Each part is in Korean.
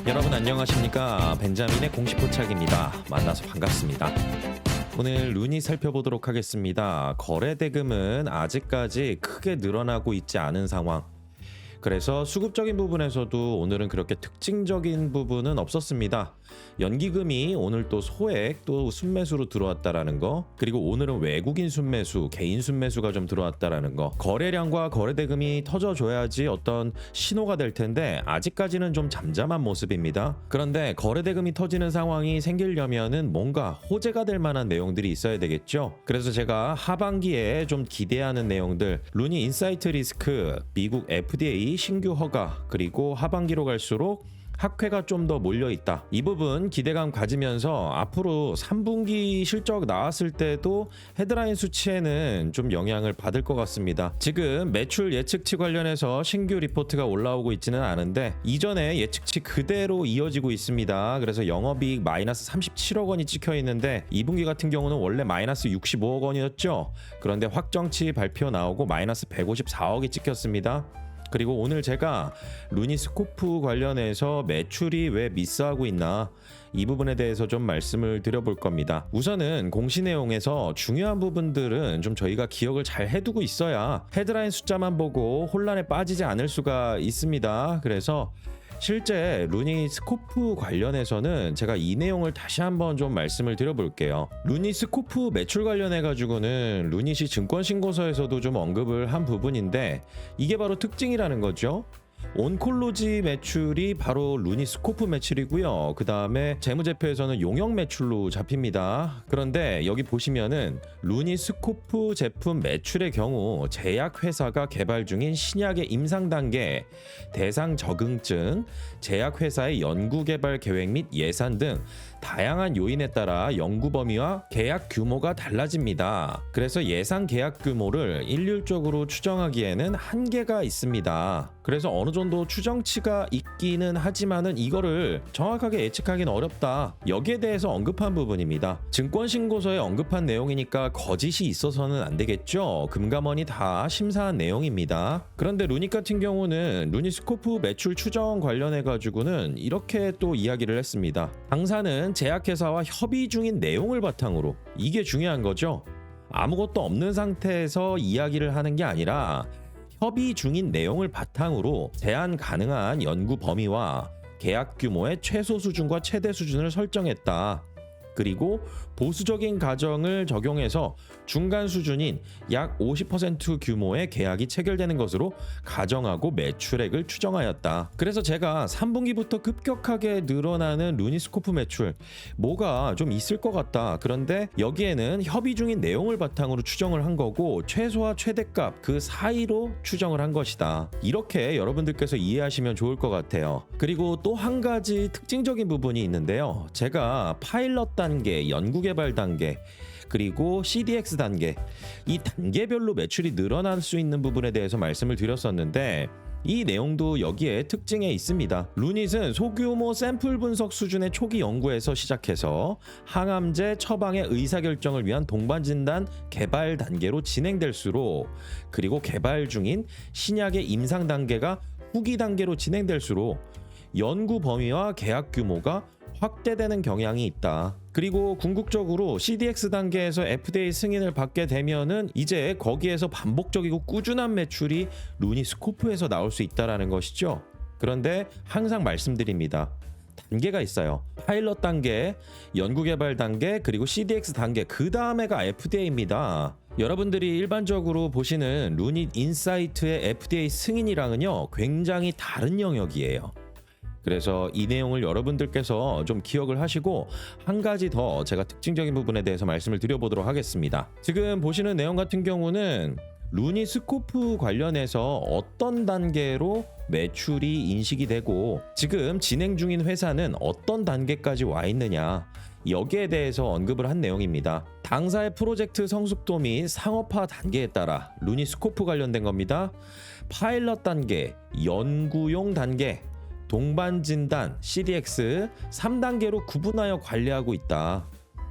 여러분 안녕하십니까? 벤자민의 공식 포착입니다. 만나서 반갑습니다. 오늘 루닛 살펴보도록 하겠습니다. 거래 대금은 아직까지 크게 늘어나고 있지 않은 상황. 그래서 수급적인 부분에서도 오늘은 그렇게 특징적인 부분은 없었습니다. 연기금이 오늘 또 소액 또 순매수로 들어왔다라는 거, 그리고 오늘은 외국인 순매수, 개인 순매수가 좀 들어왔다라는 거, 거래량과 거래대금이 터져줘야지 어떤 신호가 될 텐데 아직까지는 좀 잠잠한 모습입니다. 그런데 거래대금이 터지는 상황이 생기려면은 뭔가 호재가 될 만한 내용들이 있어야 되겠죠. 그래서 제가 하반기에 좀 기대하는 내용들, 루니 인사이트 리스크, 미국 FDA 신규 허가, 그리고 하반기로 갈수록 학회가 좀 더 몰려있다. 이 부분 기대감 가지면서 앞으로 3분기 실적 나왔을 때도 헤드라인 수치에는 좀 영향을 받을 것 같습니다. 지금 매출 예측치 관련해서 신규 리포트가 올라오고 있지는 않은데 이전에 예측치 그대로 이어지고 있습니다. 그래서 영업이익 마이너스 37억 원이 찍혀 있는데 2분기 같은 경우는 원래 마이너스 65억 원이었죠. 그런데 확정치 발표 나오고 마이너스 154억이 찍혔습니다. 그리고 오늘 제가 루니스코프 관련해서 매출이 왜 미스하고 있나, 이 부분에 대해서 좀 말씀을 드려볼 겁니다. 우선은 공시 내용에서 중요한 부분들은 좀 저희가 기억을 잘 해두고 있어야 헤드라인 숫자만 보고 혼란에 빠지지 않을 수가 있습니다. 그래서 실제 루니스코프 관련해서는 제가 이 내용을 다시 한번 좀 말씀을 드려볼게요. 루니스코프 매출 관련해가지고는 루닛이 증권신고서에서도 좀 언급을 한 부분인데 이게 바로 특징이라는 거죠. 온콜로지 매출이 바로 루니스코프 매출이고요. 그 다음에 재무제표에서는 용역 매출로 잡힙니다. 그런데 여기 보시면은 루니스코프 제품 매출의 경우 제약회사가 개발 중인 신약의 임상 단계, 대상 적응증, 제약회사의 연구개발 계획 및 예산 등 다양한 요인에 따라 연구 범위와 계약 규모가 달라집니다. 그래서 예상 계약 규모를 일률적으로 추정하기에는 한계가 있습니다. 그래서 어느 정도 추정치가 있기는 하지만은 이거를 정확하게 예측하기는 어렵다. 여기에 대해서 언급한 부분입니다. 증권신고서에 언급한 내용이니까 거짓이 있어서는 안 되겠죠. 금감원이 다 심사한 내용입니다. 그런데 루닛 같은 경우는 루니스코프 매출 추정 관련해 가지고는 이렇게 또 이야기를 했습니다. 당사는 제약회사와 협의 중인 내용을 바탕으로, 이게 중요한 거죠. 아무것도 없는 상태에서 이야기를 하는 게 아니라 협의 중인 내용을 바탕으로 제한 가능한 연구 범위와 계약 규모의 최소 수준과 최대 수준을 설정했다. 그리고 보수적인 가정을 적용해서 중간 수준인 약 50% 규모의 계약이 체결되는 것으로 가정하고 매출액을 추정하였다. 그래서 제가 3분기부터 급격하게 늘어나는 루니스코프 매출, 뭐가 좀 있을 것 같다. 그런데 여기에는 협의 중인 내용을 바탕으로 추정을 한 거고 최소와 최대값 그 사이로 추정을 한 것이다. 이렇게 여러분들께서 이해하시면 좋을 것 같아요. 그리고 또 한 가지 특징적인 부분이 있는데요. 제가 파일럿 단계, 연구개발 단계, 그리고 CDX 단계, 이 단계별로 매출이 늘어날 수 있는 부분에 대해서 말씀을 드렸었는데 이 내용도 여기에 특징에 있습니다. 루닛은 소규모 샘플 분석 수준의 초기 연구에서 시작해서 항암제 처방의 의사결정을 위한 동반진단 개발 단계로 진행될수록, 그리고 개발 중인 신약의 임상 단계가 후기 단계로 진행될수록 연구 범위와 계약 규모가 확대되는 경향이 있다. 그리고 궁극적으로 CDX 단계에서 FDA 승인을 받게 되면은 이제 거기에서 반복적이고 꾸준한 매출이 루니스코프에서 나올 수 있다라는 것이죠. 그런데 항상 말씀드립니다. 단계가 있어요. 파일럿 단계, 연구개발 단계, 그리고 CDX 단계, 그 다음에가 FDA입니다. 여러분들이 일반적으로 보시는 루닛 인사이트의 FDA 승인이랑은요 굉장히 다른 영역이에요. 그래서 이 내용을 여러분들께서 좀 기억을 하시고 한 가지 더 제가 특징적인 부분에 대해서 말씀을 드려보도록 하겠습니다. 지금 보시는 내용 같은 경우는 루니스코프 관련해서 어떤 단계로 매출이 인식이 되고 지금 진행 중인 회사는 어떤 단계까지 와 있느냐, 여기에 대해서 언급을 한 내용입니다. 당사의 프로젝트 성숙도 및 상업화 단계에 따라 루니스코프 관련된 겁니다. 파일럿 단계, 연구용 단계, 동반진단, CDX 3단계로 구분하여 관리하고 있다.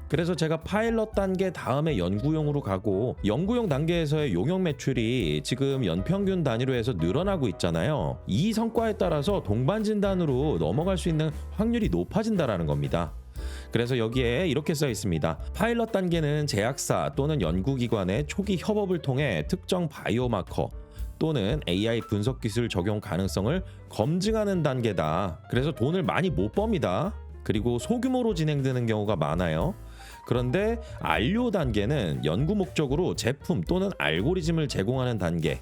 그래서 제가 파일럿 단계 다음에 연구용으로 가고 연구용 단계에서의 용역 매출이 지금 연평균 단위로 해서 늘어나고 있잖아요. 이 성과에 따라서 동반 진단으로 넘어갈 수 있는 확률이 높아진다라는 겁니다. 그래서 여기에 이렇게 써 있습니다. 파일럿 단계는 제약사 또는 연구기관의 초기 협업을 통해 특정 바이오마커 또는 AI 분석 기술 적용 가능성을 검증하는 단계다. 그래서 돈을 많이 못 법니다. 그리고 소규모로 진행되는 경우가 많아요. 그런데 안료 단계는 연구 목적으로 제품 또는 알고리즘을 제공하는 단계.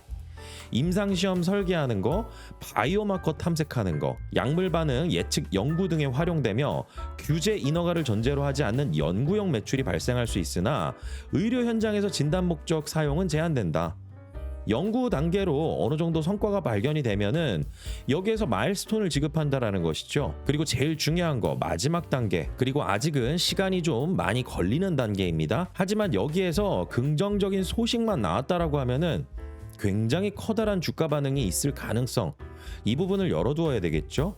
임상시험 설계하는 거, 바이오마커 탐색하는 거, 약물 반응 예측 연구 등에 활용되며 규제 인허가를 전제로 하지 않는 연구용 매출이 발생할 수 있으나 의료 현장에서 진단 목적 사용은 제한된다. 연구 단계로 어느 정도 성과가 발견이 되면은 여기에서 마일스톤을 지급한다라는 것이죠. 그리고 제일 중요한 거 마지막 단계, 그리고 아직은 시간이 좀 많이 걸리는 단계입니다. 하지만 여기에서 긍정적인 소식만 나왔다라고 하면은 굉장히 커다란 주가 반응이 있을 가능성, 이 부분을 열어두어야 되겠죠.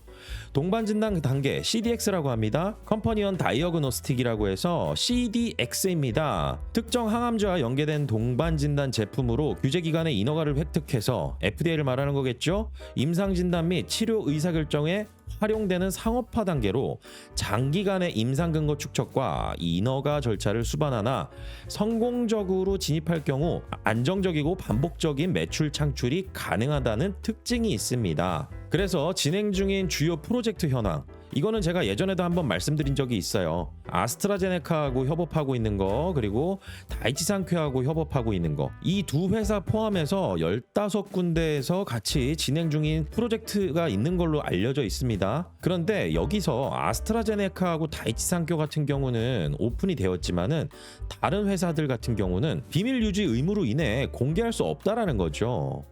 동반 진단 단계 CDX라고 합니다. 컴퍼니언 다이어그노스틱이라고 해서 CDX입니다. 특정 항암제와 연계된 동반 진단 제품으로 규제 기관의 인허가를 획득해서 FDA를 말하는 거겠죠. 임상 진단 및 치료 의사 결정에 활용되는 상업화 단계로 장기간의 임상 근거 축적과 인허가 절차를 수반하나 성공적으로 진입할 경우 안정적이고 반복적인 매출 창출이 가능하다는 특징이 있습니다. 그래서 진행 중인 주요 프로젝트 현황, 이거는 제가 예전에도 한번 말씀드린 적이 있어요. 아스트라제네카하고 협업하고 있는 거, 그리고 다이치상쾌하고 협업하고 있는 거, 이 두 회사 포함해서 15군데에서 같이 진행 중인 프로젝트가 있는 걸로 알려져 있습니다. 그런데 여기서 아스트라제네카하고 다이치상쾌 같은 경우는 오픈이 되었지만은 다른 회사들 같은 경우는 비밀 유지 의무로 인해 공개할 수 없다라는 거죠.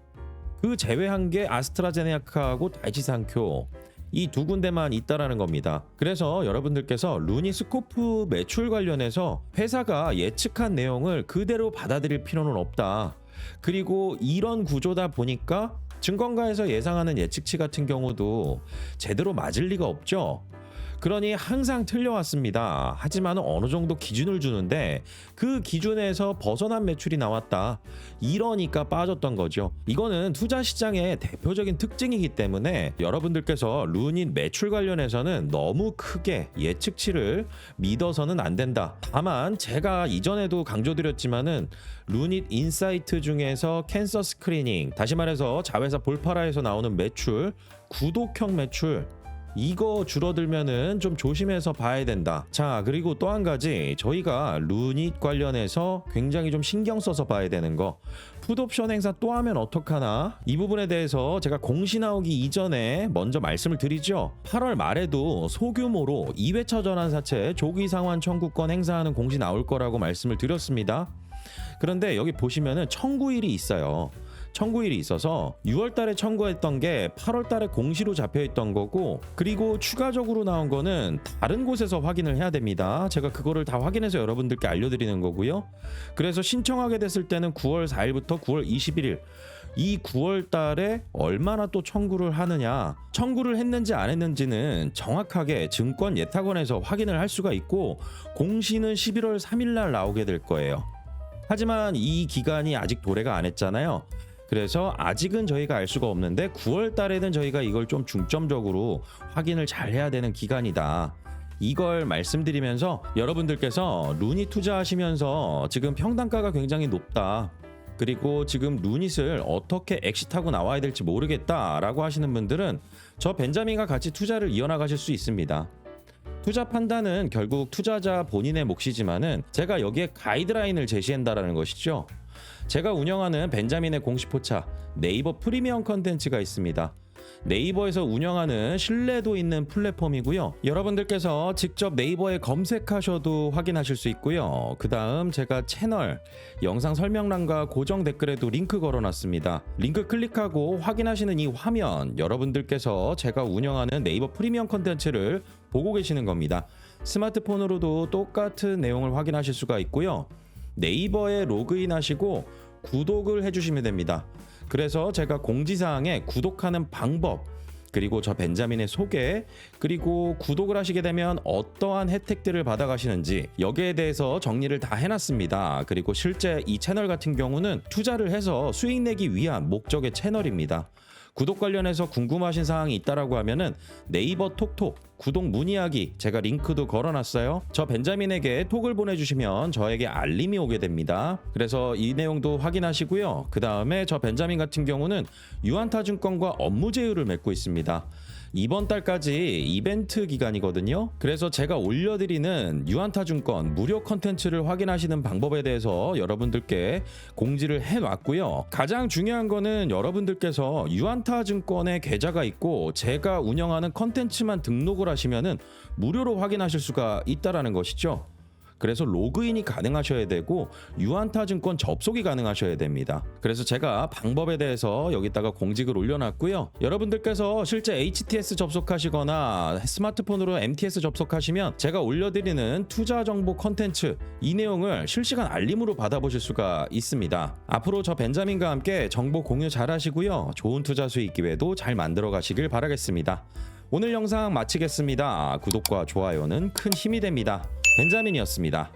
그 제외한 게 아스트라제네카하고 다이치상쿄, 이 두 군데만 있다라는 겁니다. 그래서 여러분들께서 루니 스코프 매출 관련해서 회사가 예측한 내용을 그대로 받아들일 필요는 없다. 그리고 이런 구조다 보니까 증권가에서 예상하는 예측치 같은 경우도 제대로 맞을 리가 없죠. 그러니 항상 틀려왔습니다. 하지만 어느 정도 기준을 주는데 그 기준에서 벗어난 매출이 나왔다. 이러니까 빠졌던 거죠. 이거는 투자 시장의 대표적인 특징이기 때문에 여러분들께서 루닛 매출 관련해서는 너무 크게 예측치를 믿어서는 안 된다. 다만 제가 이전에도 강조드렸지만은 루닛 인사이트 중에서 캔서 스크리닝, 다시 말해서 자회사 볼파라에서 나오는 매출, 구독형 매출, 이거 줄어들면은 좀 조심해서 봐야 된다. 자, 그리고 또 한 가지 저희가 루닛 관련해서 굉장히 좀 신경 써서 봐야 되는 거, 풋옵션 행사 또 하면 어떡하나, 이 부분에 대해서 제가 공시 나오기 이전에 먼저 말씀을 드리죠. 8월 말에도 소규모로 2회차 전환사채 조기 상환 청구권 행사하는 공시 나올 거라고 말씀을 드렸습니다. 그런데 여기 보시면은 청구일이 있어요. 청구일이 있어서 6월 달에 청구했던 게 8월 달에 공시로 잡혀 있던 거고, 그리고 추가적으로 나온 거는 다른 곳에서 확인을 해야 됩니다. 제가 그거를 다 확인해서 여러분들께 알려드리는 거고요. 그래서 신청하게 됐을 때는 9월 4일부터 9월 21일, 이 9월 달에 얼마나 또 청구를 하느냐, 청구를 했는지 안 했는지는 정확하게 증권 예탁원에서 확인을 할 수가 있고, 공시는 11월 3일 날 나오게 될 거예요. 하지만 이 기간이 아직 도래가 안 했잖아요. 그래서 아직은 저희가 알 수가 없는데 9월 달에는 저희가 이걸 좀 중점적으로 확인을 잘 해야 되는 기간이다. 이걸 말씀드리면서 여러분들께서 루닛 투자하시면서 지금 평단가가 굉장히 높다. 그리고 지금 루닛을 어떻게 엑시트하고 나와야 될지 모르겠다라고 하시는 분들은 저 벤자민과 같이 투자를 이어나가실 수 있습니다. 투자 판단은 결국 투자자 본인의 몫이지만은 제가 여기에 가이드라인을 제시한다라는 것이죠. 제가 운영하는 벤자민의 공식 포차 네이버 프리미엄 컨텐츠가 있습니다. 네이버에서 운영하는 신뢰도 있는 플랫폼이고요. 여러분들께서 직접 네이버에 검색하셔도 확인하실 수 있고요. 그 다음 제가 채널 영상 설명란과 고정 댓글에도 링크 걸어놨습니다. 링크 클릭하고 확인하시는 이 화면, 여러분들께서 제가 운영하는 네이버 프리미엄 컨텐츠를 보고 계시는 겁니다. 스마트폰으로도 똑같은 내용을 확인하실 수가 있고요. 네이버에 로그인하시고 구독을 해주시면 됩니다. 그래서 제가 공지사항에 구독하는 방법, 그리고 저 벤자민의 소개, 그리고 구독을 하시게 되면 어떠한 혜택들을 받아가시는지 여기에 대해서 정리를 다 해놨습니다. 그리고 실제 이 채널 같은 경우는 투자를 해서 수익 내기 위한 목적의 채널입니다. 구독 관련해서 궁금하신 사항이 있다라고 하면은 네이버 톡톡 구독 문의하기 제가 링크도 걸어놨어요. 저 벤자민에게 톡을 보내주시면 저에게 알림이 오게 됩니다. 그래서 이 내용도 확인하시고요. 그 다음에 저 벤자민 같은 경우는 유한타증권과 업무 제휴를 맺고 있습니다. 이번 달까지 이벤트 기간이거든요. 그래서 제가 올려드리는 유한타증권 무료 컨텐츠를 확인하시는 방법에 대해서 여러분들께 공지를 해놨고요. 가장 중요한 거는 여러분들께서 유한타증권에 계좌가 있고 제가 운영하는 컨텐츠만 등록을 하시면은 무료로 확인하실 수가 있다라는 것이죠. 그래서 로그인이 가능하셔야 되고 유한타증권 접속이 가능하셔야 됩니다. 그래서 제가 방법에 대해서 여기다가 공지글 올려놨고요. 여러분들께서 실제 HTS 접속하시거나 스마트폰으로 MTS 접속하시면 제가 올려드리는 투자 정보 컨텐츠 이 내용을 실시간 알림으로 받아보실 수가 있습니다. 앞으로 저 벤자민과 함께 정보 공유 잘 하시고요. 좋은 투자 수익 기회도 잘 만들어 가시길 바라겠습니다. 오늘 영상 마치겠습니다. 구독과 좋아요는 큰 힘이 됩니다. 벤자민이었습니다.